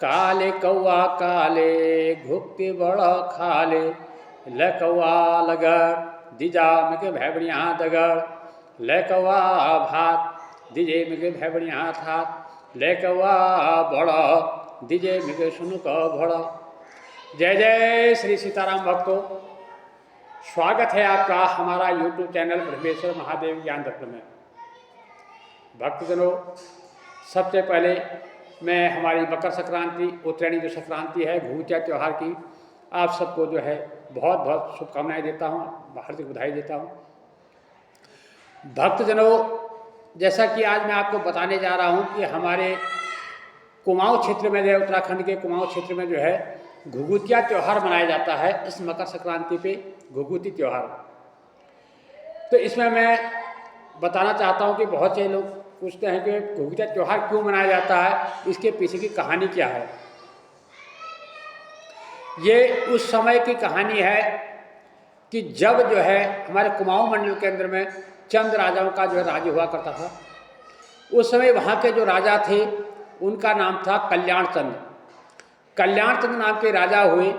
काले कौआ काले घुक्ति बड़ खाले, ले कौआ लगड़ दिजा में भैबड़िया दगड़, ले कौआ भात दिजे में भैबड़िया था, ले कौआ बड़ा दिजे में सुनुक भड़ा। जय जय श्री सीताराम भक्तों, स्वागत है आपका हमारा YouTube चैनल ब्रह्मेश्वर महादेव ज्ञान दर्पण में। भक्तजनों, सबसे पहले मैं हमारी मकर संक्रांति उत्तरायणी जो संक्रांति है घुघुतिया त्यौहार की आप सबको जो है बहुत बहुत शुभकामनाएं देता हूँ, हार्दिक बधाई देता हूँ। भक्तजनों, जैसा कि आज मैं आपको बताने जा रहा हूँ कि हमारे कुमाऊं क्षेत्र में जो है, उत्तराखंड के कुमाऊं क्षेत्र में जो है घुघुतिया त्यौहार मनाया जाता है। इस मकर संक्रांति पे घुघुती त्यौहार, तो इसमें मैं बताना चाहता हूँ कि बहुत से लोग पूछते हैं कि घुघुतिया त्यौहार क्यों मनाया जाता है, इसके पीछे की कहानी क्या है। ये उस समय की कहानी है कि जब जो है हमारे कुमाऊं मंडल के अंदर में चंद राजाओं का जो है राज्य हुआ करता था। उस समय वहाँ के जो राजा थे उनका नाम था कल्याण चंद। कल्याण चंद नाम के राजा हुए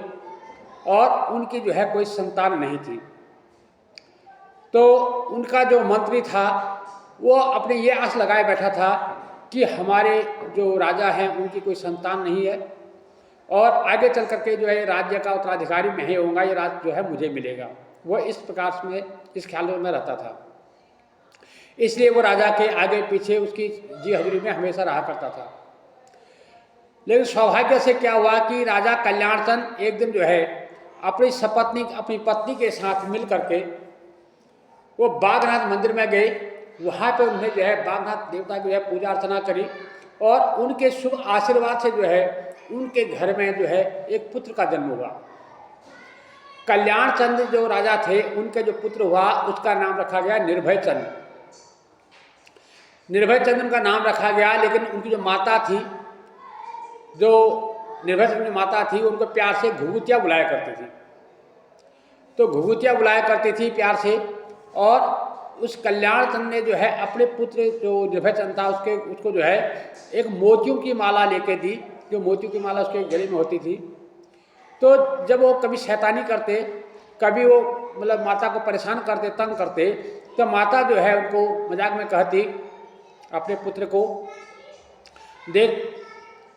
और उनकी जो है कोई संतान नहीं थी। तो उनका जो मंत्री था वो अपने ये आस लगाए बैठा था कि हमारे जो राजा हैं उनकी कोई संतान नहीं है और आगे चल करके जो है राज्य का उत्तराधिकारी मैं ही होऊंगा, ये राज्य जो है मुझे मिलेगा। वो इस प्रकार में इस ख्याल में रहता था, इसलिए वो राजा के आगे पीछे उसकी जी हजूरी में हमेशा रहा करता था। लेकिन सौभाग्य से क्या हुआ कि राजा कल्याण चंद एक दिन जो है अपनी पत्नी के साथ मिल करके वो बागनाथ मंदिर में गए। वहाँ पे उन्हें जो है बागनाथ देवता की जो है पूजा अर्चना करी और उनके शुभ आशीर्वाद से जो है उनके घर में जो है एक पुत्र का जन्म हुआ। कल्याण चंद जो राजा थे उनके जो पुत्र हुआ उसका नाम रखा गया निर्भय चंद। निर्भय चंद उनका नाम रखा गया, लेकिन उनकी जो माता थी, जो निर्भय चंद की माता थी, उनको प्यार से घुघुतिया बुलाया करती थी। तो घुघुतिया बुलाया करती थी प्यार से, और उस कल्याण चंद ने जो है अपने पुत्र जो निर्भय चंद था उसको जो है एक मोतियों की माला लेके दी, जो मोतियों की माला उसके गले में होती थी। तो जब वो कभी शैतानी करते, कभी वो मतलब माता को परेशान करते, तंग करते, तो माता जो है उनको मजाक में कहती अपने पुत्र को, देख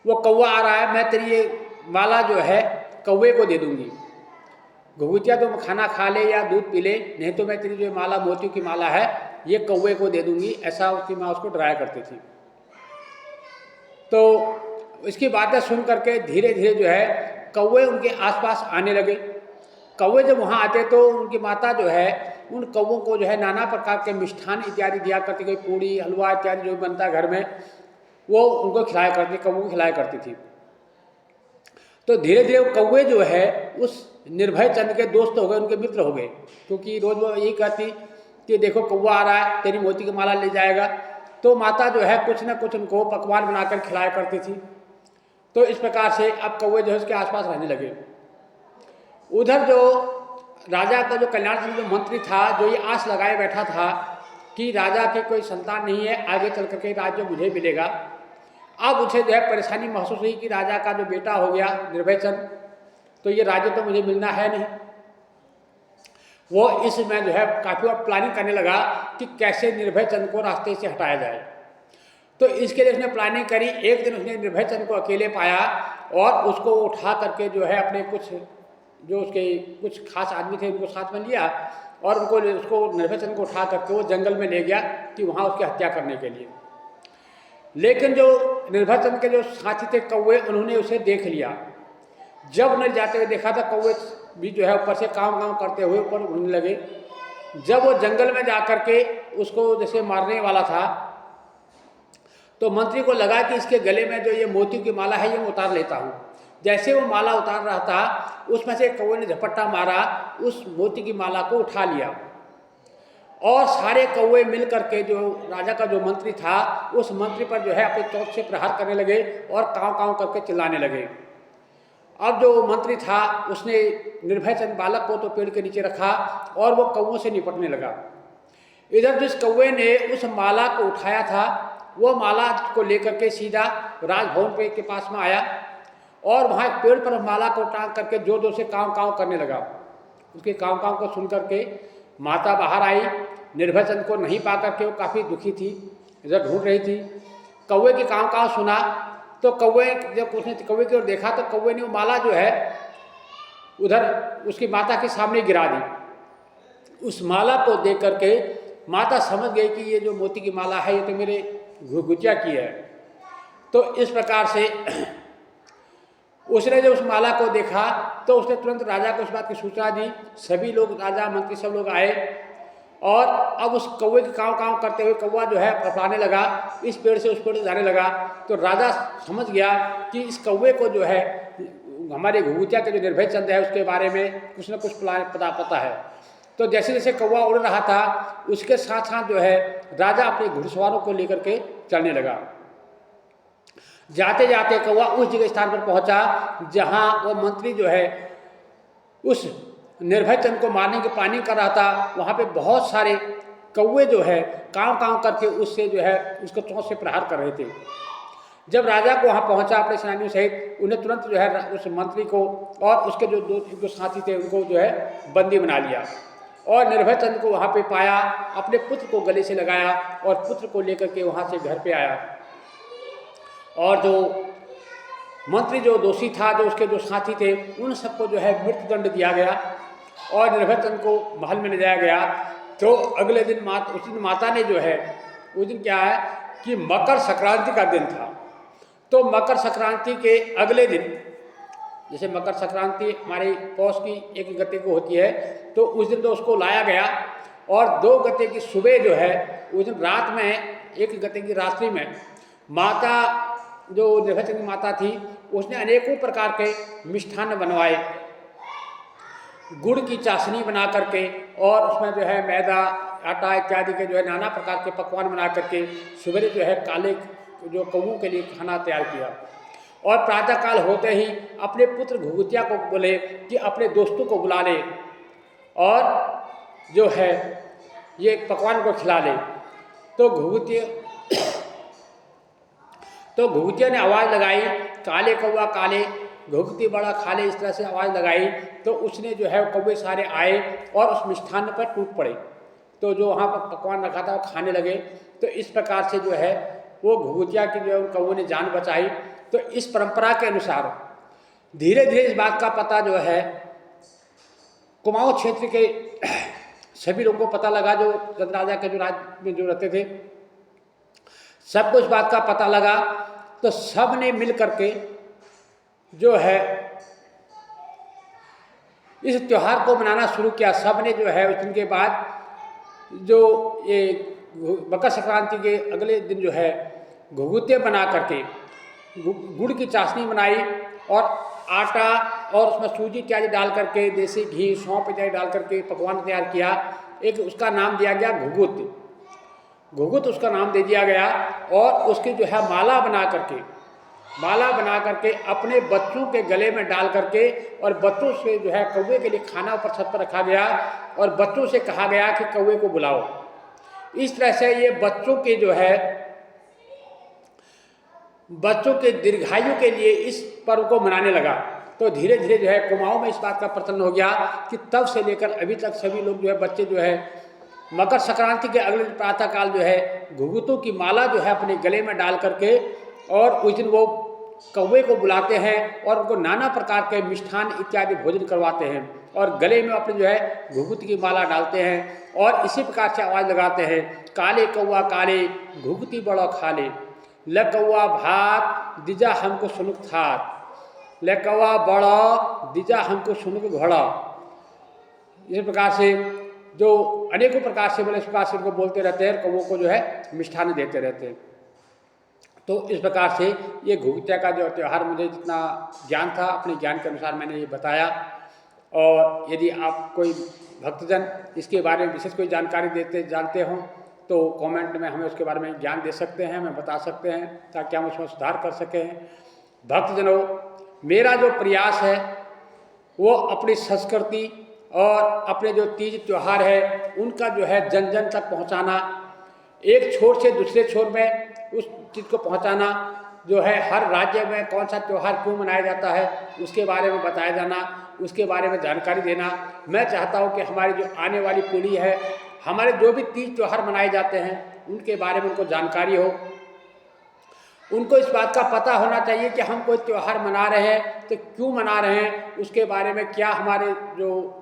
वो कौवा आ रहा है, मैं तेरी ये माला जो है कौवे को दे दूंगी। घुघुतिया तो खाना खा ले या दूध पी ले, नहीं तो मैं तेरी जो माला मोतियों की माला है ये कौवे को दे दूंगी। ऐसा उसकी माँ उसको डराया करती थी। तो इसकी बातें सुन करके धीरे धीरे जो है कौवे उनके आसपास आने लगे। कौवे जब वहाँ आते तो उनकी माता जो है उन कौवों को जो है नाना प्रकार के मिष्ठान इत्यादि दिया करती, कोई पूड़ी हलवा इत्यादि जो बनता है घर में वो उनको खिलाया करती, कौवों को खिलाया करती थी। तो धीरे धीरे वो कौवे जो है उस निर्भय चंद के दोस्त हो गए, उनके मित्र हो गए, क्योंकि रोज वो यही कहती कि देखो कौवा आ रहा है, तेरी मोती की माला ले जाएगा। तो माता जो है कुछ न कुछ उनको पकवान बनाकर खिलाया करती थी। तो इस प्रकार से अब कौवे जो है उसके आसपास रहने लगे। उधर जो राजा का जो कल्याण चंद जो मंत्री था, जो ये आस लगाए बैठा था कि राजा की कोई संतान नहीं है, आगे चल करके राज्य मुझे मिलेगा। अब उसे जो है परेशानी महसूस हुई कि राजा का जो बेटा हो गया निर्भय चंद, तो ये राज्य तो मुझे मिलना है नहीं। वो इसमें जो है काफ़ी और प्लानिंग करने लगा कि कैसे निर्भय चंद को रास्ते से हटाया जाए। तो इसके लिए उसने प्लानिंग करी। एक दिन उसने निर्भय चंद को अकेले पाया और उसको उठा करके जो है अपने कुछ जो उसके कुछ खास आदमी थे उनको साथ में लिया और उसको निर्भय चंद को उठा करके वो जंगल में ले गया कि वहाँ उसकी हत्या करने के लिए। लेकिन जो निर्भय चंद के जो साथी थे कौवे, उन्होंने उसे देख लिया। जब उन्हें जाते हुए देखा था, कौवे भी जो है ऊपर से काम करते हुए ऊपर उड़ने लगे। जब वो जंगल में जा करके उसको जैसे मारने वाला था, तो मंत्री को लगा कि इसके गले में जो ये मोतियों की माला है ये मैं उतार लेता हूँ। जैसे वो माला उतार रहा था, उसमें से कौवे ने झपट्टा मारा, उस मोती की माला को उठा लिया और सारे कौवे मिल करके जो राजा का जो मंत्री था उस मंत्री पर जो है अपने चोंच से प्रहार करने लगे और काँव काँव करके चिल्लाने लगे। अब जो मंत्री था उसने निर्भय चंद बालक को तो पेड़ के नीचे रखा और वो कौवों से निपटने लगा। इधर जिस कौवे ने उस माला को उठाया था वो माला को लेकर के सीधा राजभवन के पास में आया और वहाँ एक पेड़ पर माला को टांग करके जोर जोर से काँव काँव करने लगा। उसके काँव काँव को सुन करके माता बाहर आई। निर्भय चंद को नहीं पा करके वो काफ़ी दुखी थी, इधर ढूंढ रही थी। कौवे की काँव काँव सुना तो कौवे, जब उसने कौवे की ओर देखा तो कौवे ने वो माला जो है उधर उसकी माता के सामने गिरा दी। उस माला को देख करके माता समझ गई कि ये जो मोती की माला है ये तो मेरे घुघुतिया की है। तो इस प्रकार से उसने जब उस माला को देखा तो उसने तुरंत राजा को उस बात की सूचना दी। सभी लोग, राजा मंत्री सब लोग आए और अब उस कौवे की काँव काँव करते हुए कौवा जो है फड़फड़ाने लगा, इस पेड़ से उस पेड़ से जाने लगा। तो राजा समझ गया कि इस कौवे को जो है हमारे घुघुतिया के जो निर्भय चंद है उसके बारे में कुछ न कुछ पता है। तो जैसे जैसे कौवा उड़ रहा था उसके साथ साथ जो है राजा अपने घुड़सवारों को लेकर के चलने लगा। जाते जाते कौवा उस जगह स्थान पर पहुंचा जहां वो मंत्री जो है उस निर्भय चंद को मारने की प्लानिंग कर रहा था। वहां पे बहुत सारे कौवे जो है काँव काँव करके उससे जो है उसको चोंच से प्रहार कर रहे थे। जब राजा को वहां पहुंचा अपने सेनानियों सहित, उन्हें तुरंत जो है उस मंत्री को और उसके जो साथी थे उनको जो है बंदी बना लिया और निर्भय चंद को वहां पे पाया, अपने पुत्र को गले से लगाया और पुत्र को लेकर के वहां से घर पे आया। और जो मंत्री जो दोषी था, जो उसके जो साथी थे, उन सबको जो है मृत्युदंड दिया गया और निर्भय चंद को महल में ले जाया गया। तो अगले दिन उस दिन माता ने जो है, उस दिन क्या है कि मकर संक्रांति का दिन था। तो मकर संक्रांति के अगले दिन, जैसे मकर संक्रांति हमारी पौष की 1 गते को होती है, तो उस दिन तो उसको लाया गया और 2 गते की सुबह जो है उस दिन रात में 1 गते की रात्रि में माता जो निर्भय चंद की माता थी उसने अनेकों प्रकार के मिष्ठान्न बनवाए, गुड़ की चाशनी बना करके और उसमें जो है मैदा, आटा इत्यादि के जो है नाना प्रकार के पकवान बना करके सवेरे जो है काले जो कौवों के लिए खाना तैयार किया। और प्रातःकाल होते ही अपने पुत्र घुघुतिया को बोले कि अपने दोस्तों को बुला ले और जो है ये पकवान को खिला ले। तो घुघुतिया ने आवाज़ लगाई, काले कौवा काले, घुघुती बड़ा खाले, इस तरह से आवाज़ लगाई। तो उसने जो है कौवे सारे आए और उस मिष्ठान्न पर टूट पड़े। तो जो वहाँ पर पकवान रखा था वो खाने लगे। तो इस प्रकार से जो है वो घुघुतिया की जो है कौवे ने जान बचाई। तो इस परंपरा के अनुसार धीरे धीरे इस बात का पता जो है कुमाऊं क्षेत्र के सभी लोगों को पता लगा, जो चंद राजा के जो राज्य में जो रहते थे सबको इस बात का पता लगा। तो सब ने मिल करके जो है इस त्योहार को मनाना शुरू किया। सब ने जो है उस दिन के बाद जो ये मकर संक्रांति के अगले दिन जो है घुघुते बना करके गुड़ की चाशनी बनाई और आटा और उसमें सूजी इत्यादि डाल करके, देसी घी, सौंफ इत्यादि डाल करके पकवान तैयार किया। एक उसका नाम दिया गया घुघुत उसका नाम दे दिया गया। और उसकी जो है माला बना करके अपने बच्चों के गले में डाल करके और बच्चों से जो है कौवे के लिए खाना ऊपर छत पर रखा गया और बच्चों से कहा गया कि कौवे को बुलाओ। इस तरह से ये बच्चों के जो है बच्चों के दीर्घायु के लिए इस पर्व को मनाने लगा। तो धीरे धीरे जो है कुमाऊं में इस बात का प्रचलन हो गया कि तब से लेकर अभी तक सभी लोग जो है बच्चे जो है मकर संक्रांति के अगले दिन प्रातःकाल जो है घुघुतों की माला जो है अपने गले में डाल करके और उस दिन वो कौवे को बुलाते हैं और उनको नाना प्रकार के मिष्ठान इत्यादि भोजन करवाते हैं और गले में अपने जो है घुघुत की माला डालते हैं और इसी प्रकार से आवाज़ लगाते हैं, काले कौवा काले घुघुती बड़ा खाले, ल कौवा भात दिजा हमको सुनुक थात, ल कौवा बड़ा दिजा हमको सुनुक घोड़ा। इस प्रकार से जो अनेकों प्रकार से इस प्रकार से उनको बोलते रहते हैं, कौवों को जो है मिष्ठान देते रहते हैं। तो इस प्रकार से ये घुघुतिया का जो त्यौहार मुझे जितना ज्ञान था अपने ज्ञान के अनुसार मैंने ये बताया। और यदि आप कोई भक्तजन इसके बारे में विशेष कोई जानकारी जानते हों तो कमेंट में हमें उसके बारे में ज्ञान दे सकते हैं, हमें बता सकते हैं ताकि हम उसमें सुधार कर सकें। भक्तजनों, मेरा जो प्रयास है वो अपनी संस्कृति और अपने जो तीज त्यौहार है उनका जो है जन जन तक पहुंचाना, एक छोर से दूसरे छोर में उस चीज़ को पहुंचाना, जो है हर राज्य में कौन सा त्यौहार क्यों मनाया जाता है उसके बारे में बताया जाना, उसके बारे में जानकारी देना। मैं चाहता हूँ कि हमारी जो आने वाली पीढ़ी है, हमारे जो भी तीज त्यौहार मनाए जाते हैं उनके बारे में उनको जानकारी हो। उनको इस बात का पता होना चाहिए कि हम कोई त्यौहार मना रहे हैं तो क्यों मना रहे हैं, उसके बारे में क्या हमारे जो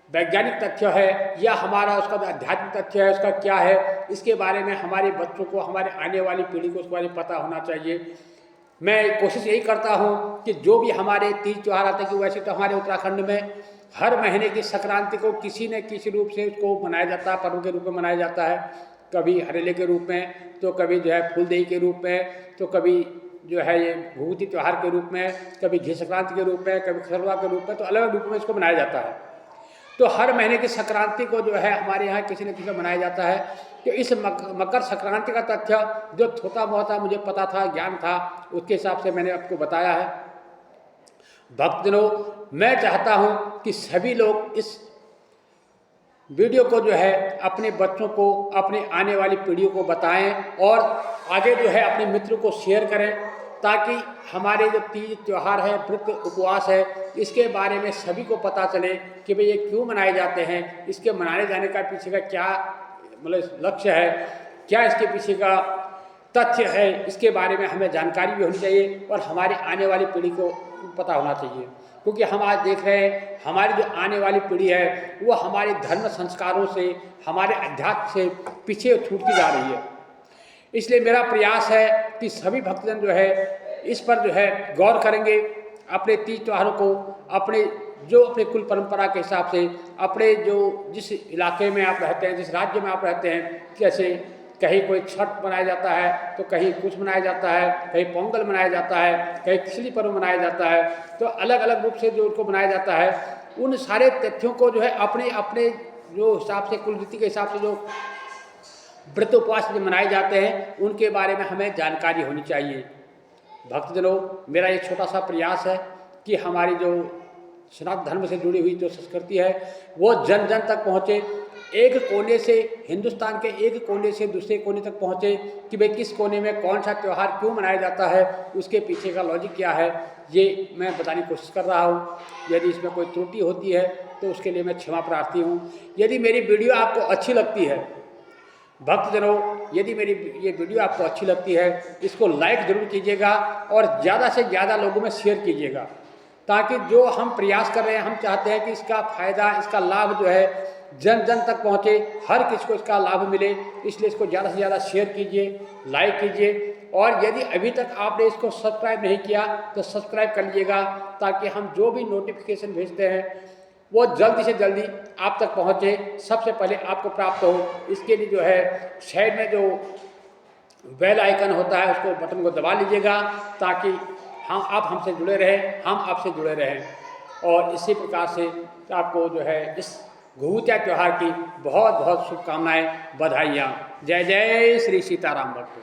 वैज्ञानिक तथ्य है या हमारा उसका जो आध्यात्मिक तथ्य है उसका क्या है, इसके बारे में हमारे बच्चों को, हमारे आने वाली पीढ़ी को उसके बारे में पता होना चाहिए। मैं कोशिश यही करता हूँ कि जो भी हमारे तीज त्यौहार आते हैं, कि वैसे तो हमारे उत्तराखंड में हर महीने की संक्रांति को किसी न किसी रूप से उसको मनाया जाता है, पर्व के रूप में मनाया जाता है। कभी हरेले के रूप में, तो कभी जो है फूलदेई के रूप में, तो कभी जो है ये भभूति त्यौहार के रूप में, कभी घी संक्रांति के रूप में, कभी खरवा के रूप में, तो अलग अलग रूप में इसको मनाया जाता है। तो हर महीने की संक्रांति को जो है हमारे यहाँ किसी न किसी मनाया जाता है। तो इस मकर संक्रांति का तथ्य जो थोड़ा बहुत मुझे पता था, ज्ञान था, उसके हिसाब से मैंने आपको बताया है। भक्तजनों, मैं चाहता हूँ कि सभी लोग इस वीडियो को जो है अपने बच्चों को, अपने आने वाली पीढ़ियों को बताएं और आगे जो है अपने मित्रों को शेयर करें, ताकि हमारे जो तीज त्यौहार है, व्रत उपवास है, इसके बारे में सभी को पता चले कि भाई ये क्यों मनाए जाते हैं, इसके मनाने जाने का पीछे का क्या मतलब लक्ष्य है, क्या इसके पीछे का तथ्य है, इसके बारे में हमें जानकारी भी होनी चाहिए और हमारी आने वाली पीढ़ी को पता होना चाहिए। क्योंकि हम आज देख रहे हैं हमारी जो आने वाली पीढ़ी है वो हमारे धर्म संस्कारों से, हमारे अध्यात्म से पीछे छूटती जा रही है। इसलिए मेरा प्रयास है कि सभी भक्तजन जो है इस पर जो है गौर करेंगे, अपने तीज त्योहारों को अपने कुल परंपरा के हिसाब से, अपने जो जिस इलाके में आप रहते हैं, जिस राज्य में आप रहते हैं, कैसे कहीं कोई छठ मनाया जाता है, तो कहीं कुछ मनाया जाता है, कहीं पोंगल मनाया जाता है, कहीं खिचड़ी पर्व मनाया जाता है, तो अलग अलग रूप से जो उनको मनाया जाता है, उन सारे तथ्यों को जो है अपने अपने जो हिसाब से, कुल रीति के हिसाब से जो व्रत उपवास जो मनाए जाते हैं उनके बारे में हमें जानकारी होनी चाहिए। भक्तजनों, मेरा एक छोटा सा प्रयास है कि हमारी जो सनातन धर्म से जुड़ी हुई जो संस्कृति है वो जन जन तक पहुँचे, एक कोने से, हिंदुस्तान के एक कोने से दूसरे कोने तक पहुँचे कि भाई किस कोने में कौन सा त्यौहार क्यों मनाया जाता है, उसके पीछे का लॉजिक क्या है, ये मैं बताने की कोशिश कर रहा हूँ। यदि इसमें कोई त्रुटि होती है तो उसके लिए मैं क्षमा प्रार्थी हूँ। यदि मेरी वीडियो आपको अच्छी लगती है, भक्तजनों, यदि मेरी ये वीडियो आपको अच्छी लगती है, इसको लाइक जरूर कीजिएगा और ज़्यादा से ज़्यादा लोगों में शेयर कीजिएगा, ताकि जो हम प्रयास कर रहे हैं, हम चाहते हैं कि इसका फ़ायदा, इसका लाभ जो है जन जन तक पहुँचे, हर किसी को इसका लाभ मिले। इसलिए इसको ज़्यादा से ज़्यादा शेयर कीजिए, लाइक कीजिए, और यदि अभी तक आपने इसको सब्सक्राइब नहीं किया तो सब्सक्राइब कर लीजिएगा, ताकि हम जो भी नोटिफिकेशन भेजते हैं वो जल्दी से जल्दी आप तक पहुँचे, सबसे पहले आपको प्राप्त हो। इसके लिए जो है साइड में जो बेल आइकन होता है उसको, बटन को दबा लीजिएगा, ताकि आप हमसे जुड़े रहें, हम आपसे जुड़े रहें। और इसी प्रकार से आपको जो है इस घुघुतिया त्यौहार की बहुत बहुत शुभकामनाएं, बधाइयाँ। जय जय श्री सीताराम भक्त।